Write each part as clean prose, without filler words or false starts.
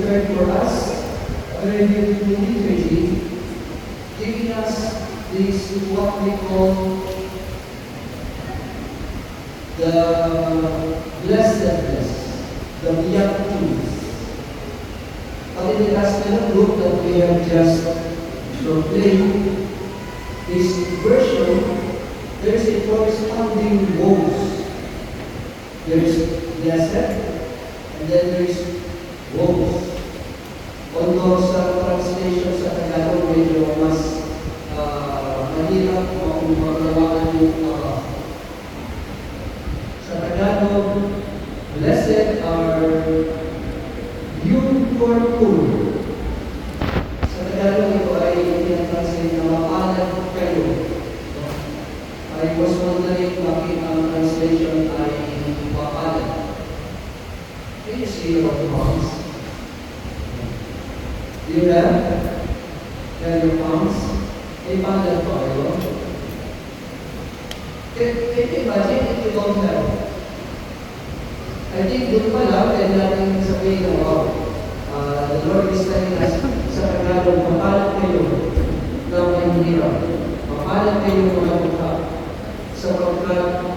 prepared for us during the liturgy, giving us this, what we call the blessedness, the beatitudes. But in the gospel book that we have just proclaimed, this version, there is a corresponding woes. There is blessed, and then there is woes. Although sa translation sa Tagalog, medyo mas mahirap kung maglawakan yung sa Tagalog, blessed are you who are poor. Sa Tagalog, ito ay tinatranslate na mapalad kayo. I was wondering bakit ang translation ay mapalad. Can you see your palms? Do you have your palms? May palad pa kayo? Can you imagine if you don't have? I think doon pa lang, kaya natin sabihin na, wow, the Lord is telling us sa Tagalog, mapalad kayo na may hirap. Mapalad kayo mga mukha sapagkat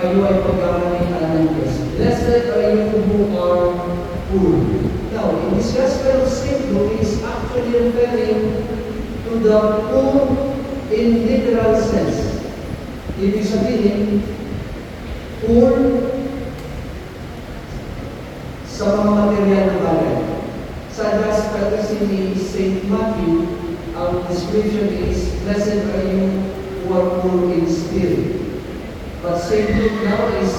kayo ay pagkakamitan ng Diyos. Blessed are you who are poor. Now, in this Gospel of St. Luke, it is actually referring to the poor in literal sense. Ibig sabihin, poor sa mga material na bagay. Sa Gospel kasi ni St. Matthew, ang description is, blessed are you who are poor in spirit. But St. Luke now is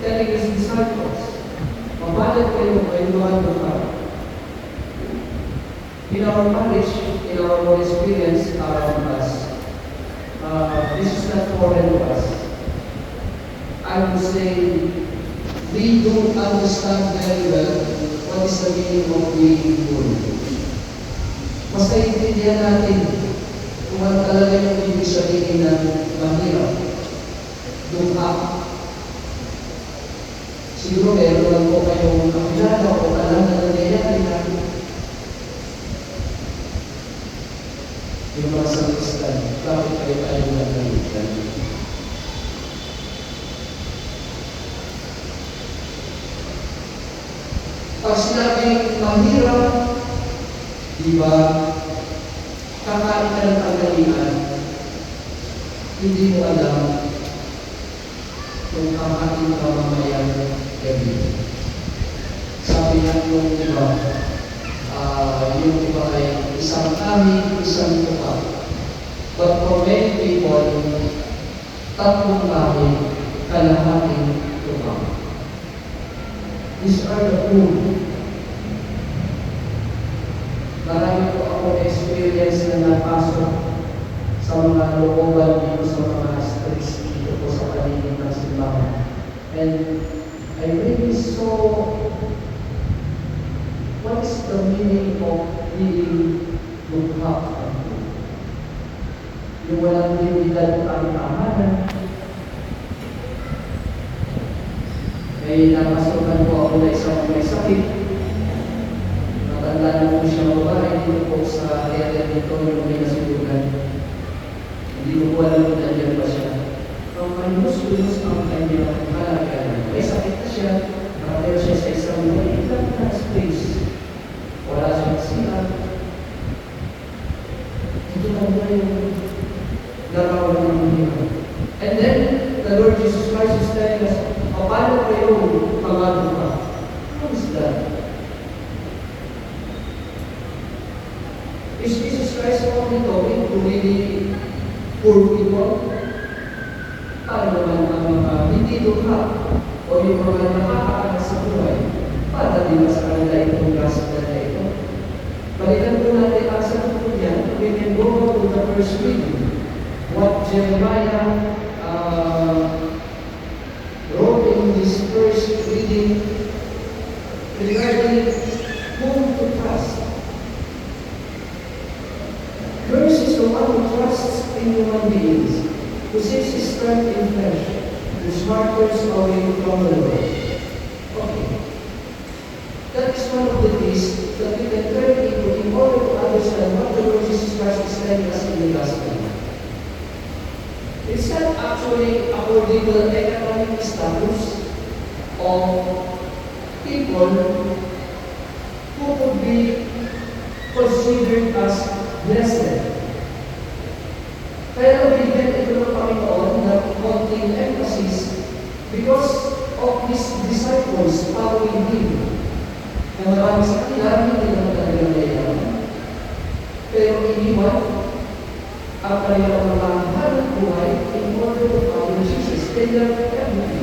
telling his disciples, mapalad kayo ay mga mukha. In our marriage, in our own experience around us, this is not foreign to us. I would say, we don't understand very well what is the meaning of being poor. Mas naiintindihan natin kung ano talaga yung ibig sabihin ng mahirap, dukha. Siguro meron lang po kayong kakilala o alam na nangyayari na yung mga sangistan, bakit kayo tayo nagalitan? Pag sinabing mahirap, di ba, kakain ka ng tanghalian, hindi mo alam kung kakain ka mamayang gabi. Sabi nga yung iba ay isang kami, isang tuka. But for many people, tatlong kami, kalahating tuka. These are the food. Marami po ako experience na napasok sa mga looban dito sa mga streets dito po sa paligid ng simbahan. And I really saw what is the meaning of being dukha. Yung walang dignidad ang tahanan. May napasukan po ako na isang may sakit. Matanda na po siya babae dito po sa area dito yung may nasutugan. Hindi ko po alam kung nandiyan pa siya. Ang manus-unus ang kanyang kalagayan. May sakit na siya. Nakatero siya sa isang maliit lang na space. Wala siyang siya. Ito lang ba yung larawan ng mga. And then, the Lord Jesus Christ is telling us, paano kayo pagano ka? How is that? Is Jesus Christ only talking to really poor people? Paano naman ang mga hindi dukha o yung mga nakakaanak sa buhay? Para di ba sa kanila itong gospel na ito? Balikan po natin ang sa tungkol yan. We can go to the first reading. What Jeremiah wrote in this first reading regarding whom to trust. Cursed is the one who trusts in human beings, who seeks his strength in flesh, whose heart turns away from the Lord. Okay. That is is one of the ways that we can turn into in order to understand what the Lord Jesus Christ is telling us in the gospel. It's not actually according to the economic status of people who could be considered as blessed. Kaya nabigyan ito ng Panginoon ng konting emphasis because of His disciples following Him. Na marami sa kanila, hindi naman talaga mayayaman. Pero iniwan ang kanilang mga hanap buhay in order to follow Jesus. And everything.